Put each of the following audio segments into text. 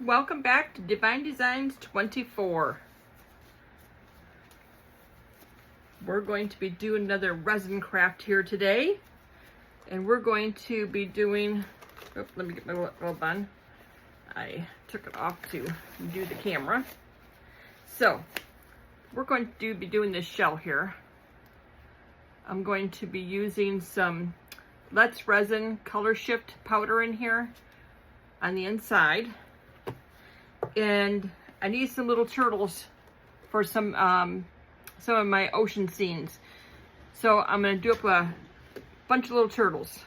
Welcome back to Divine Designs 24. We're going to be doing another resin craft here today. And we're going to be doing, let me get my glove on. I took it off to do the camera. So, we're going to be doing this shell here. I'm going to be using some Let's Resin color shift powder in here on the inside. And I need some little turtles for some of my ocean scenes. So I'm going to do up a bunch of little turtles.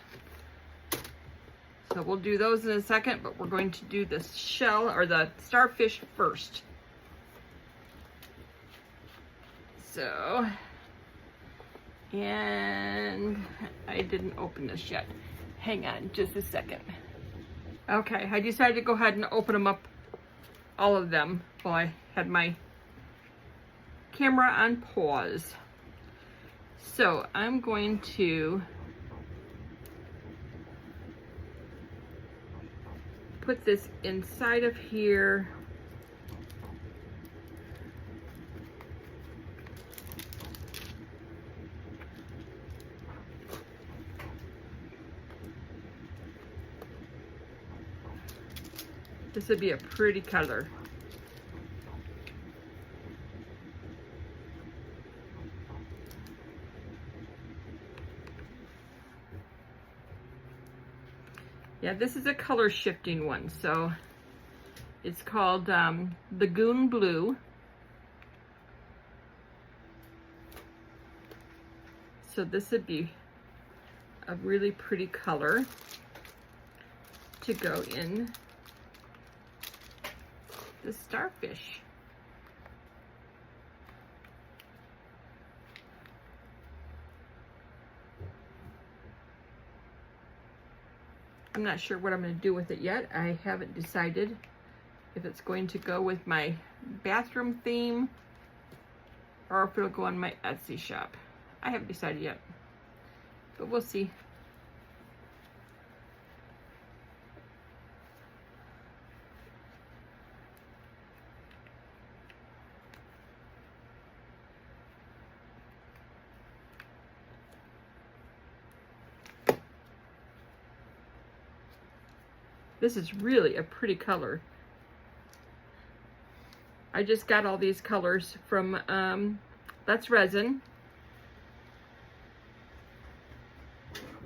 So we'll do those in a second, but we're going to do the shell or the starfish first. So, and I didn't open this yet. Hang on just a second. Okay, I decided to go ahead and open them up, all of them, while I had my camera on pause. So I'm going to put this inside of here. This would be a pretty color. Yeah, this is a color shifting one, so it's called Lagoon Blue. So this would be a really pretty color to go in the starfish. I'm not sure what I'm going to do with it yet. I haven't decided if it's going to go with my bathroom theme or if it'll go on my Etsy shop. I haven't decided yet, but we'll see. This is really a pretty color. I just got all these colors from Let's Resin.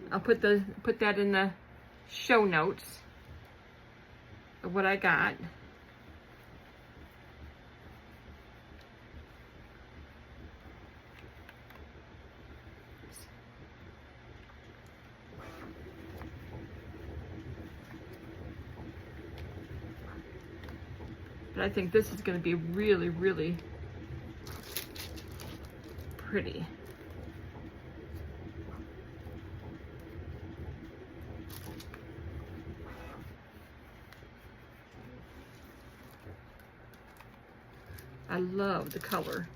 I'll put that in the show notes of what I got. But I think this is going to be really, really pretty. I love the color.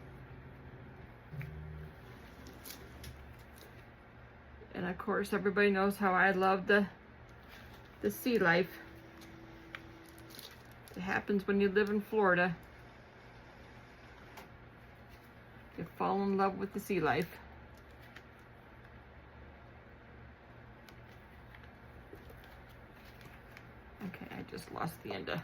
And of course, everybody knows how I love the sea life. It happens when you live in Florida. You fall in love with the sea life. Okay, I just lost the end of.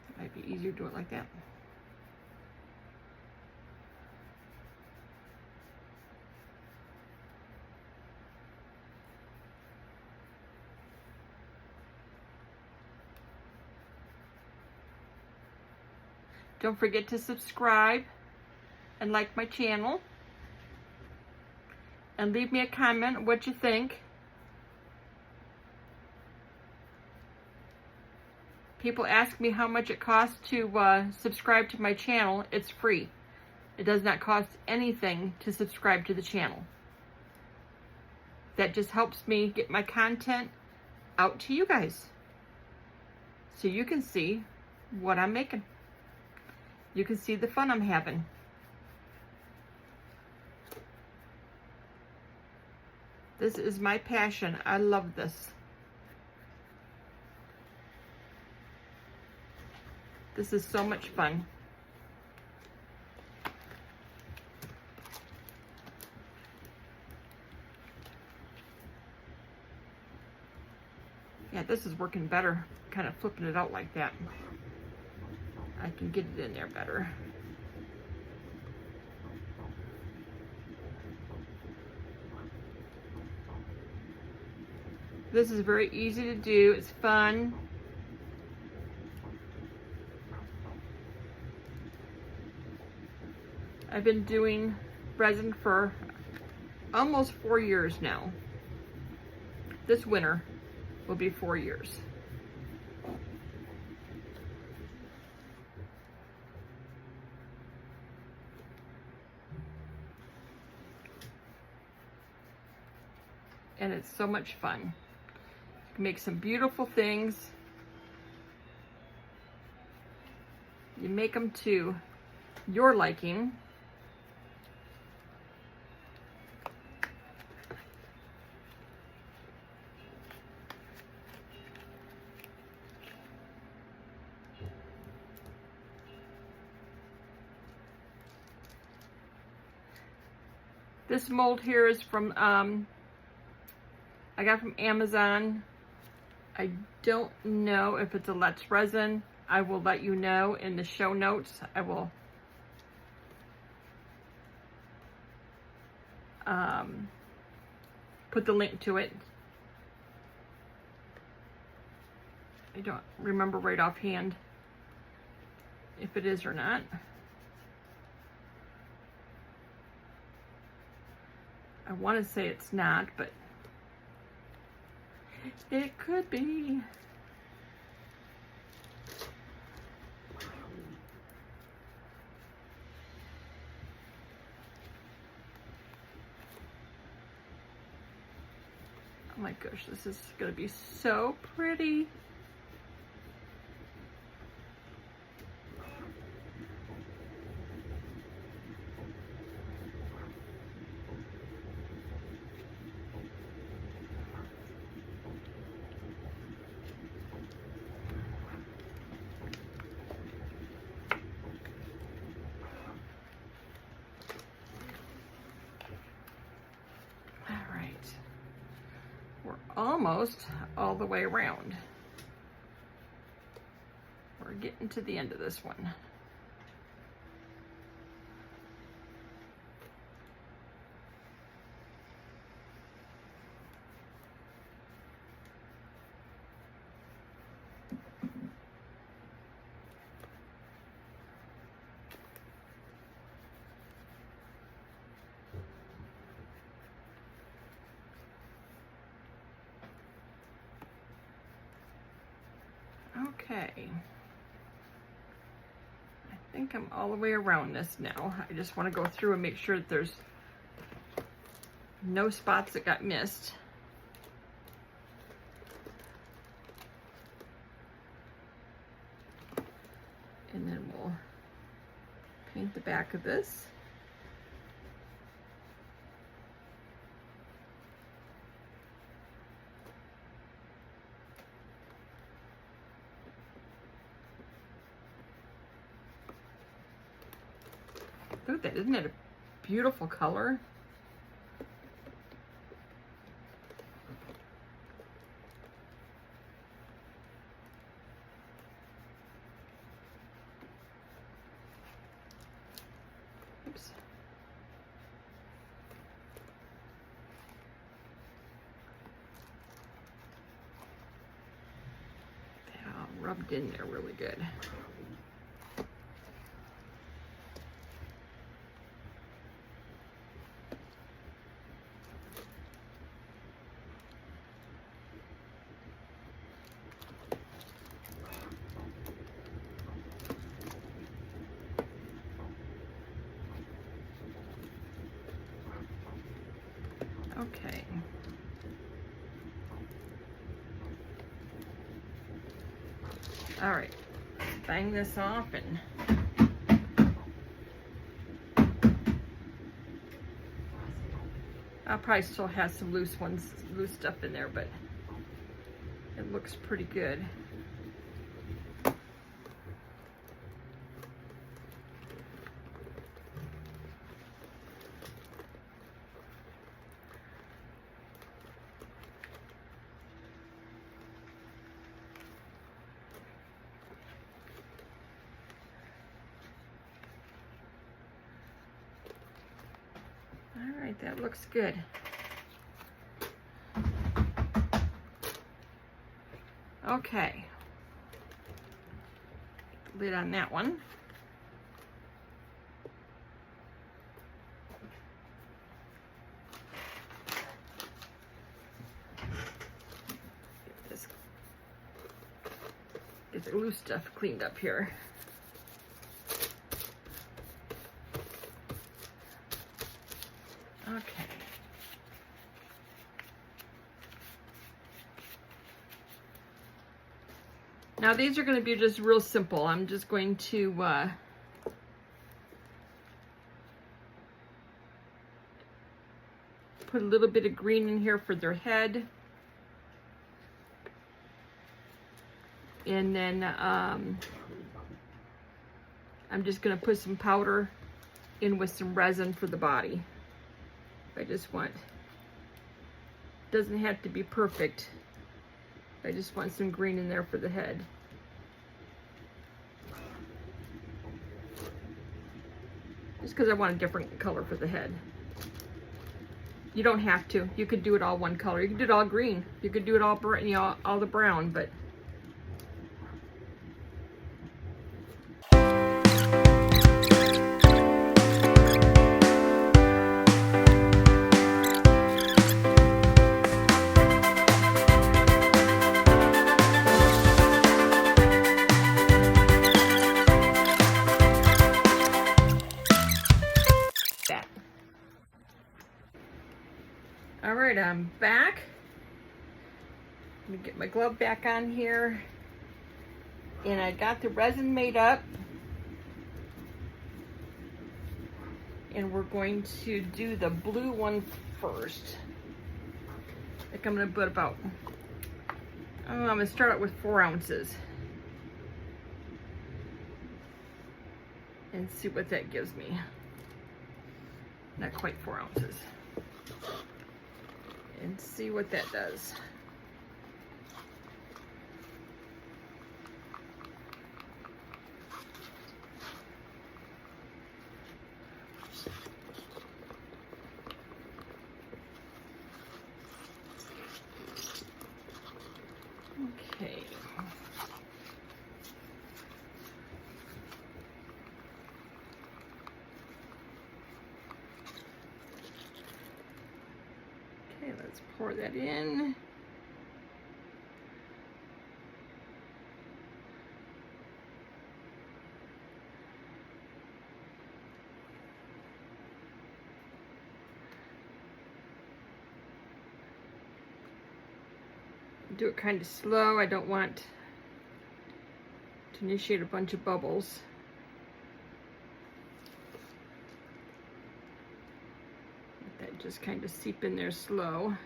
It might be easier to do it like that. Don't forget to subscribe and like my channel. And leave me a comment what you think. People ask me how much it costs to subscribe to my channel. It's free. It does not cost anything to subscribe to the channel. That just helps me get my content out to you guys, so you can see what I'm making. You can see the fun I'm having. This is my passion. I love this. This is so much fun. Yeah, this is working better. Kind of flipping it out like that. I can get it in there better. This is very easy to do. It's fun. I've been doing resin for almost 4 years now. This winter will be 4 years. And it's so much fun. You can make some beautiful things. You make them to your liking. This mold here is from, I got from Amazon. I don't know if it's a Let's Resin. I will let you know in the show notes. I will put the link to it. I don't remember right offhand if it is or not. I want to say it's not, but it could be. Oh my gosh, this is going to be so pretty. Almost all the way around. We're getting to the end of this one. Okay, I think I'm all the way around this now. I just want to go through and make sure that there's no spots that got missed. And then we'll paint the back of this. Look at that, isn't it a beautiful color? Oops. That all rubbed in there really good. Okay. All right, bang this off and I'll probably still have some loose stuff in there, but it looks pretty good. All right, that looks good. Okay. Lid on that one. Get the loose stuff cleaned up here. Okay. Now these are going to be just real simple. I'm just going to put a little bit of green in here for their head. And then I'm just going to put some powder in with some resin for the body. I just want, doesn't have to be perfect. I just want some green in there for the head. Just because I want a different color for the head. You don't have to. You could do it all one color. You could do it all green. You could do it all, you know, all the brown, but all right, I'm back. Let me get my glove back on here. And I got the resin made up. And we're going to do the blue one first. I think I'm gonna put about, I'm gonna start out with 4 ounces. And see what that gives me. Not quite 4 ounces. And see what that does. Okay. Okay, let's pour that in. Do it kind of slow. I don't want to initiate a bunch of bubbles. Let that just kind of seep in there slow.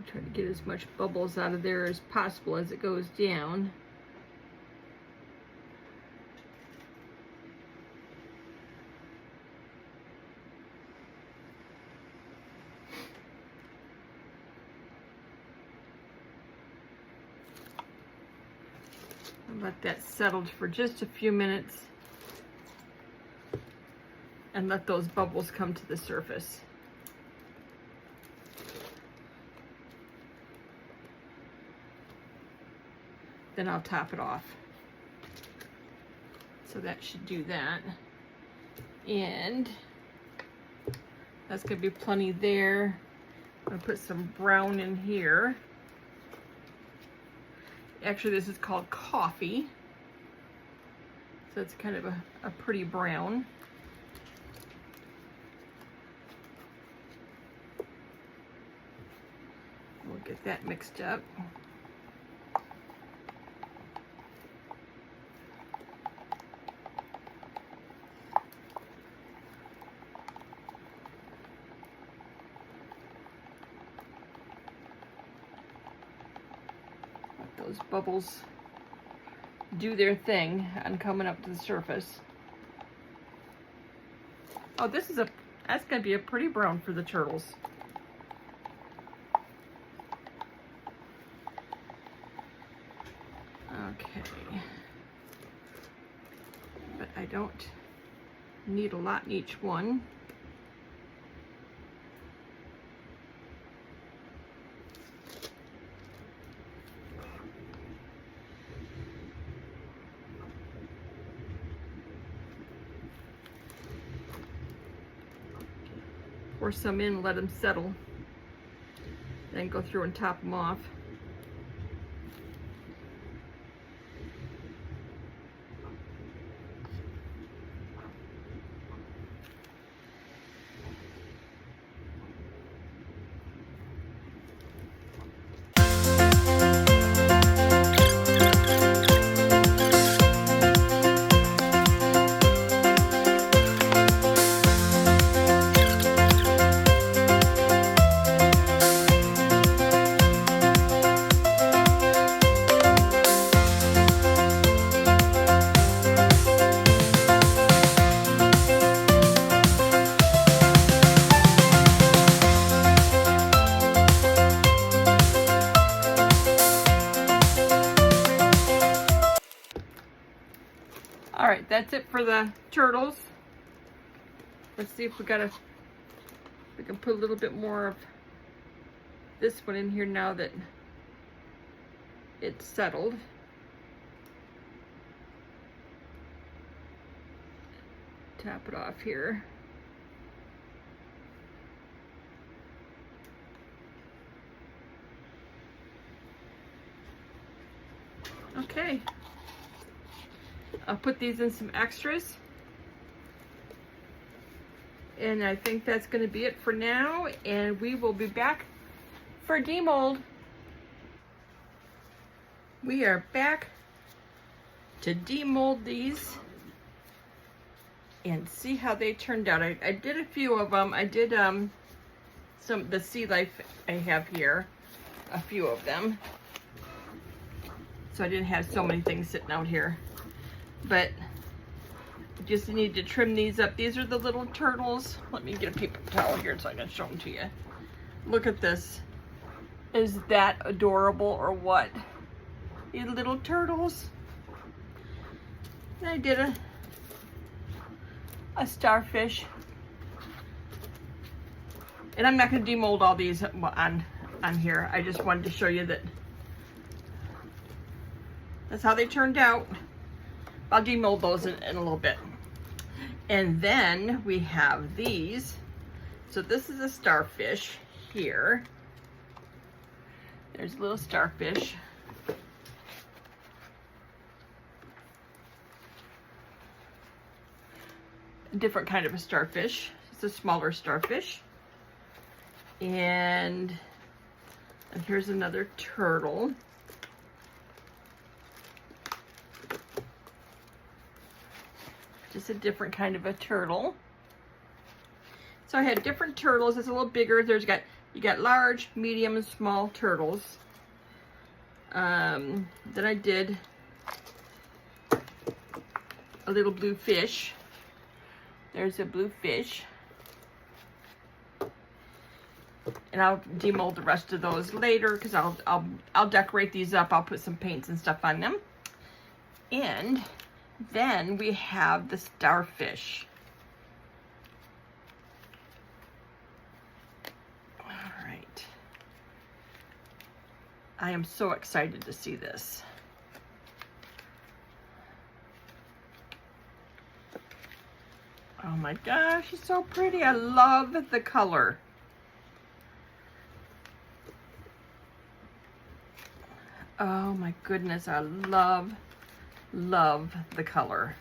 Try to get as much bubbles out of there as possible as it goes down. Let that settle for just a few minutes and let those bubbles come to the surface. Then I'll top it off. So that should do that. And That's gonna be plenty there. I'm gonna put some brown in here. Actually, this is called coffee. So it's kind of a pretty brown. We'll get that mixed up. Let those bubbles do their thing on coming up to the surface. Oh, that's gonna be a pretty brown for the turtles. Okay. But I don't need a lot in each one. Pour some in, let them settle. Then go through and top them off. All right, that's it for the turtles. Let's see if we can put a little bit more of this one in here now that it's settled. Tap it off here. Okay. I'll put these in some extras. And I think that's going to be it for now. And we will be back for demold. We are back to demold these and see how they turned out. I did a few of them. I did the Sea Life I have here, a few of them. So I didn't have so many things sitting out here. But just need to trim these up. These are the little turtles. Let me get a paper towel here so I can show them to you. Look at this. Is that adorable or what? These little turtles. And I did a starfish. And I'm not going to demold all these on here. I just wanted to show you that that's how they turned out. I'll demold those in a little bit. And then we have these. So this is a starfish here. There's a little starfish. A different kind of a starfish. It's a smaller starfish. And here's another turtle. Just a different kind of a turtle. So I had different turtles. It's a little bigger. You got large, medium, and small turtles. Then I did a little blue fish. There's a blue fish. And I'll demold the rest of those later because I'll decorate these up. I'll put some paints and stuff on them. And then we have the starfish. All right. I am so excited to see this. my gosh, it's so pretty. I love the color. Oh my goodness, I love the color.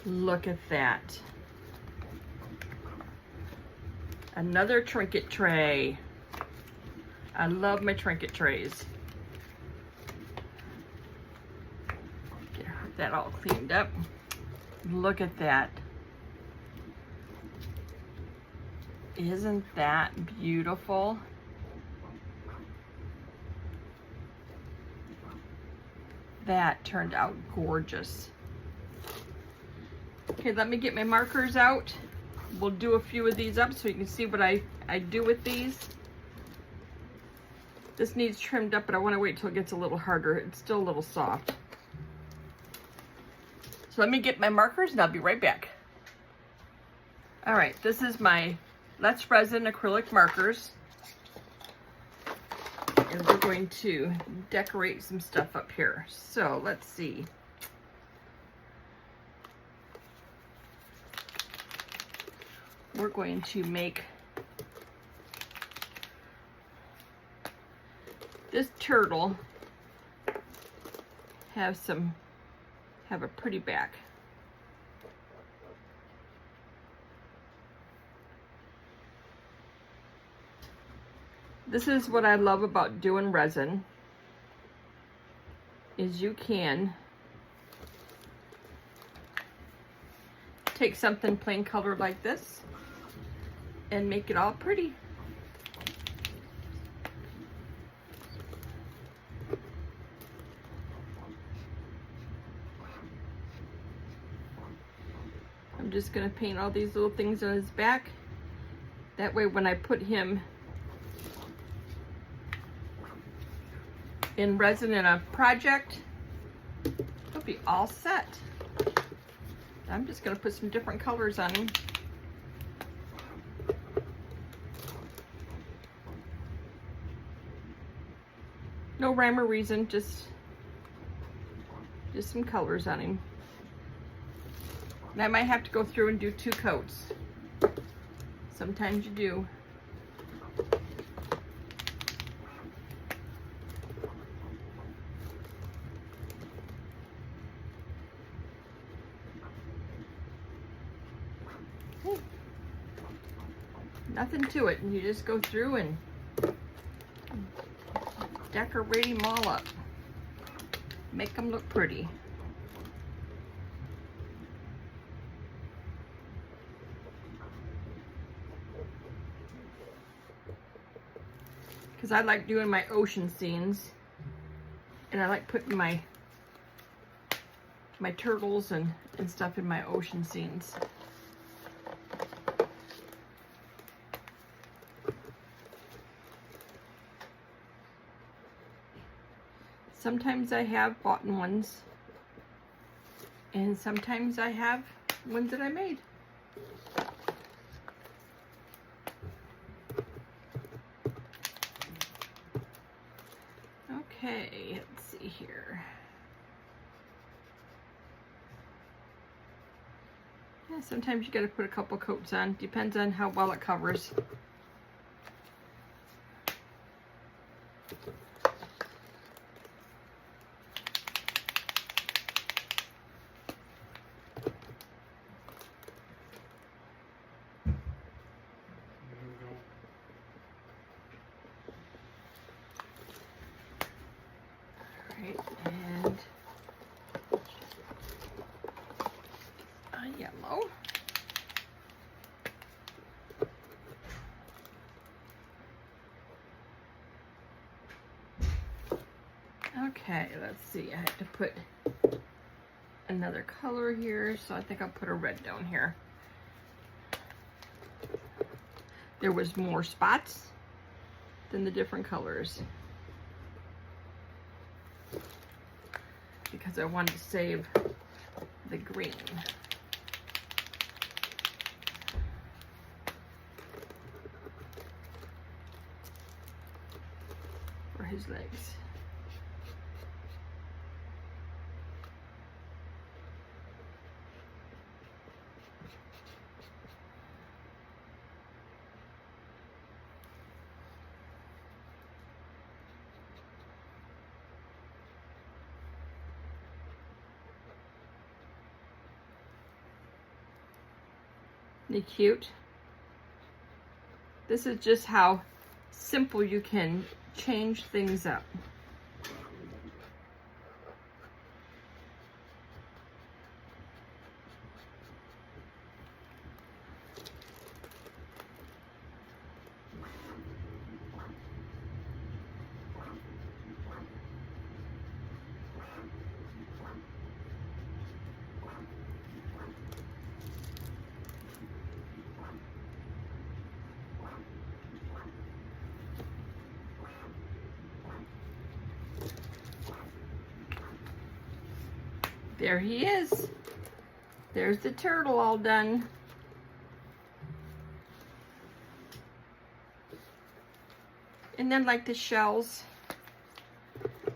Look at that. Another trinket tray. I love my trinket trays. Get that all cleaned up. Look at that. Isn't that beautiful? That turned out gorgeous. Okay, let me get my markers out. We'll do a few of these up so you can see what I do with these. This needs trimmed up, but I want to wait till it gets a little harder. It's still a little soft. So let me get my markers and I'll be right back. All right, this is my Let's Resin acrylic markers. And we're going to decorate some stuff up here. So let's see. We're going to make this turtle have a pretty back. This is what I love about doing resin, is you can take something plain colored like this and make it all pretty. I'm just going to paint all these little things on his back. That way when I put him in resin in a project, he'll be all set. I'm just going to put some different colors on him. No rhyme or reason, just some colors on him. And I might have to go through and do 2 coats. Sometimes you do. Nothing to it, and you just go through and decorate them all up. Make them look pretty. Because I like doing my ocean scenes, and I like putting my turtles and stuff in my ocean scenes. Sometimes I have bought ones, and sometimes I have ones that I made. Okay, let's see here. Yeah, sometimes you got to put a couple coats on. Depends on how well it covers. And a yellow. Okay, let's see. I have to put another color here, so I think I'll put a red down here. There was more spots than the different colors, because I wanted to save the green. For his legs. Isn't he cute? This is just how simple you can change things up. There he is. There's the turtle all done. And then like the shells,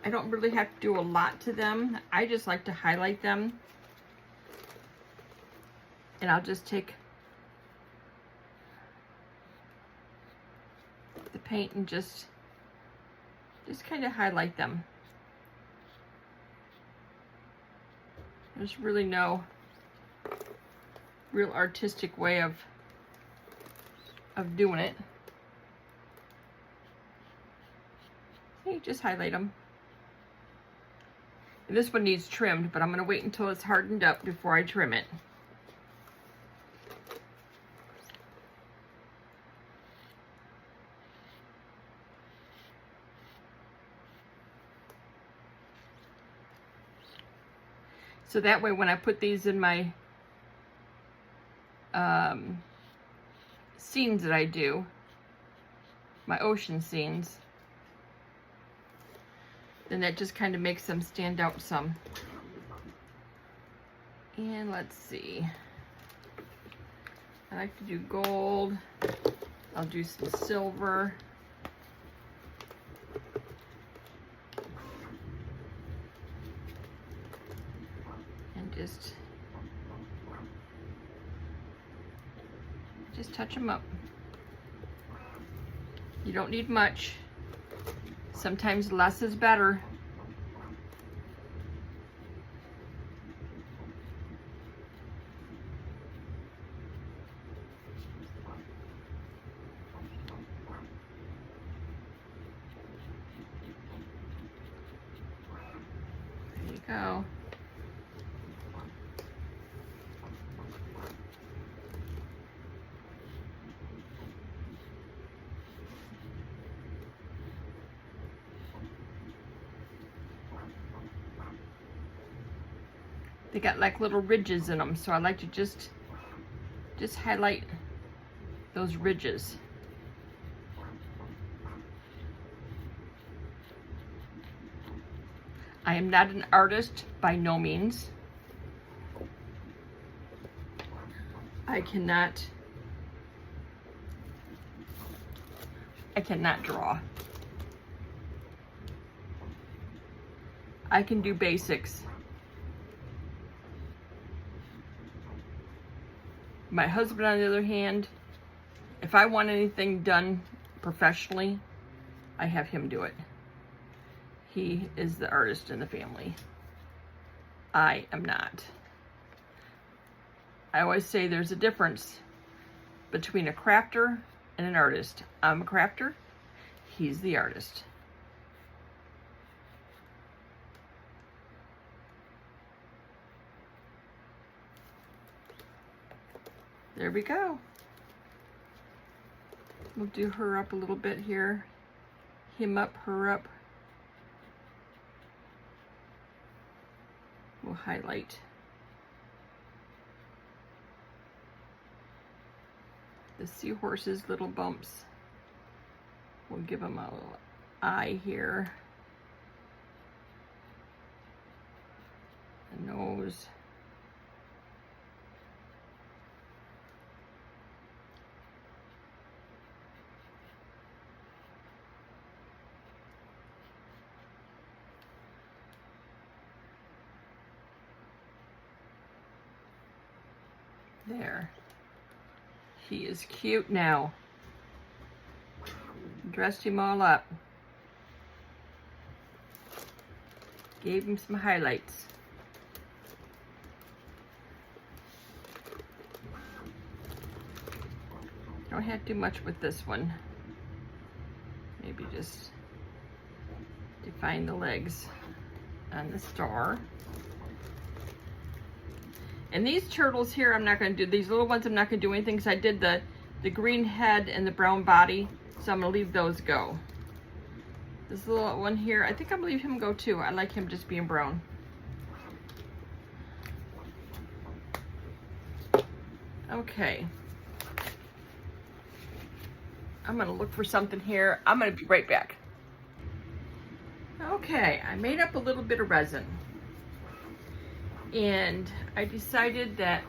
I don't really have to do a lot to them. I just like to highlight them. And I'll just take the paint and just kind of highlight them. There's really no real artistic way of doing it. You just highlight them. And this one needs trimmed, but I'm going to wait until it's hardened up before I trim it. So that way when I put these in my scenes that I do, my ocean scenes, then that just kind of makes them stand out some. And let's see. I like to do gold. I'll do some silver. Just touch them up. You don't need much. Sometimes less is better. There you go. They got like little ridges in them, so I like to just highlight those ridges. I am not an artist by no means. I cannot draw. I can do basics. My husband, on the other hand, if I want anything done professionally, I have him do it. He is the artist in the family. I am not. I always say there's a difference between a crafter and an artist. I'm a crafter, he's the artist. There we go. We'll do her up a little bit here. Him up, her up. We'll highlight the seahorse's little bumps. We'll give them a little eye here. A nose. There. He is cute now. Dressed him all up. Gave him some highlights. have to do much with this one. Maybe just define the legs on the star. And these turtles here, I'm not going to do, these little ones I'm not going to do anything because I did the green head and the brown body, so I'm going to leave those go. This little one here, I think I'm going to leave him go too. I like him just being brown. Okay. I'm going to look for something here. I'm going to be right back. Okay, I made up a little bit of resin. And I decided that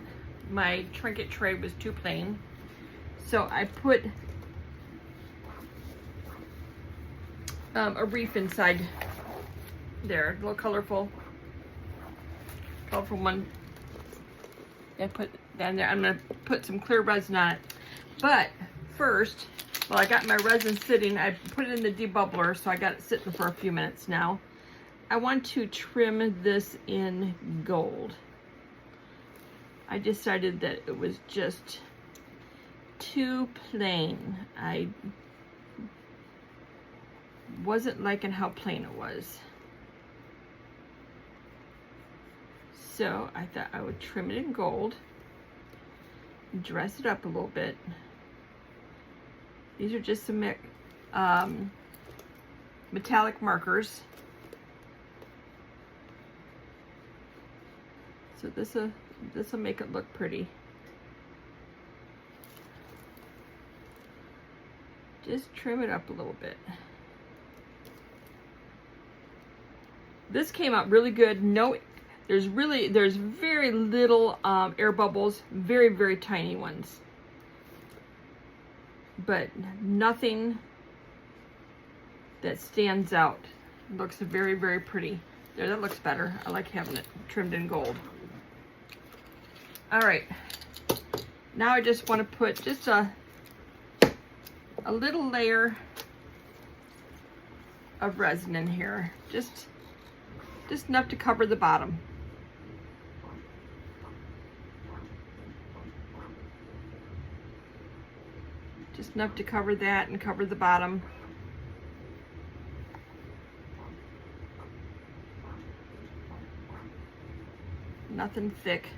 my trinket tray was too plain. So I put a reef inside there, a little colorful one. I put that in there. I'm gonna put some clear resin on it. But first, while I got my resin sitting, I put it in the debubbler, so I got it sitting for a few minutes now. I want to trim this in gold. I decided that it was just too plain. I wasn't liking how plain it was. So I thought I would trim it in gold, dress it up a little bit. These are just some metallic markers. So this will make it look pretty. Just trim it up a little bit. This came out really good. No, there's very little air bubbles, very, very tiny ones. But nothing that stands out. It looks very, very pretty. There, that looks better. I like having it trimmed in gold. All right, now I just want to put just a little layer of resin in here, just enough to cover the bottom. Just enough to cover that and cover the bottom. Nothing thick.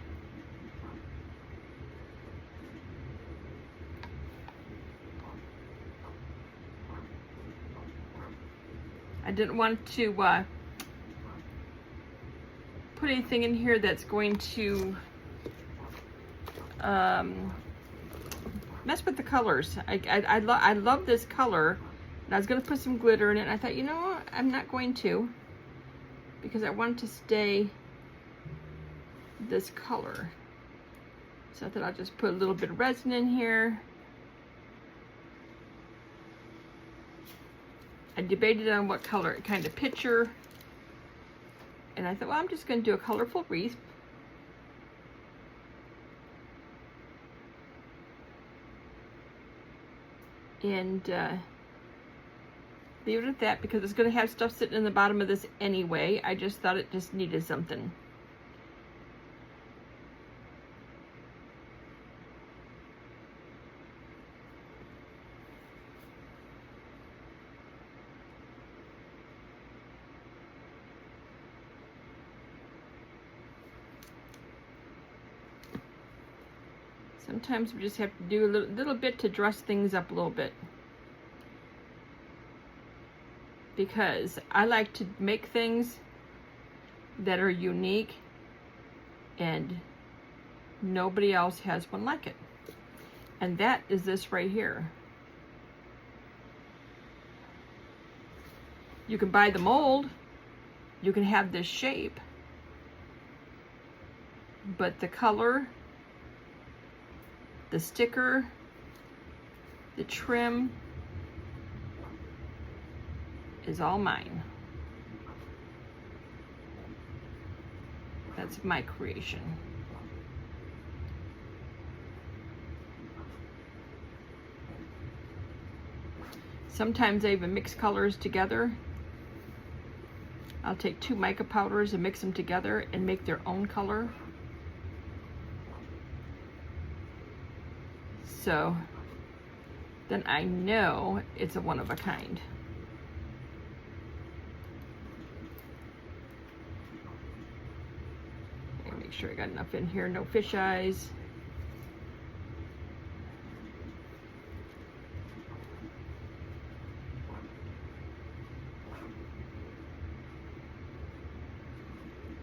I didn't want to put anything in here that's going to mess with the colors. I love this color, and I was going to put some glitter in it, and I thought, you know what, I'm not going to, because I want it to stay this color. So I thought I'll just put a little bit of resin in here. I debated on what color, kind of picture, and I thought, well, I'm just going to do a colorful wreath. And leave it at that, because it's going to have stuff sitting in the bottom of this anyway. I just thought it just needed something. Sometimes we just have to do a little bit to dress things up a little bit. Because I like to make things that are unique and nobody else has one like it. And that is this right here. You can buy the mold, you can have this shape, but the color, the sticker, the trim is all mine. That's my creation. Sometimes I even mix colors together. I'll take 2 mica powders and mix them together and make their own color. So then I know it's a one of a kind. Make sure I got enough in here, no fish eyes.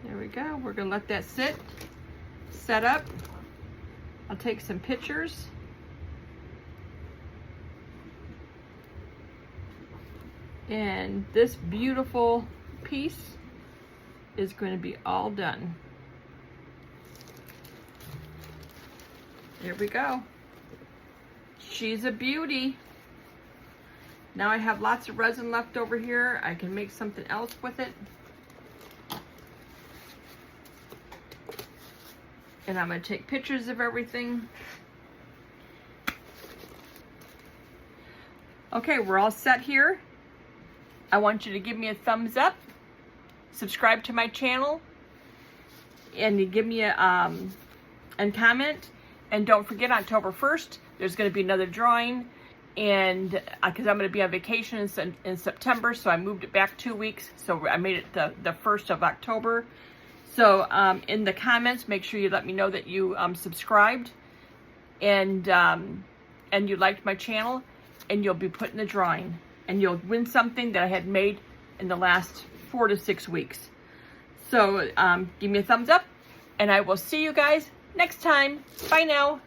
There we go. We're gonna let that set up. I'll take some pictures. And this beautiful piece is going to be all done. There we go. She's a beauty. Now I have lots of resin left over here. I can make something else with it. And I'm going to take pictures of everything. Okay, we're all set here. I want you to give me a thumbs up, subscribe to my channel, and you give me a and comment. And don't forget, October 1st, there's going to be another drawing, and because I'm going to be on vacation in September, so I moved it back 2 weeks. So I made it the 1st of October. So in the comments, make sure you let me know that you subscribed and you liked my channel, and you'll be put in the drawing, and you'll win something that I had made in the last 4 to 6 weeks. So give me a thumbs up, and I will see you guys next time. Bye now.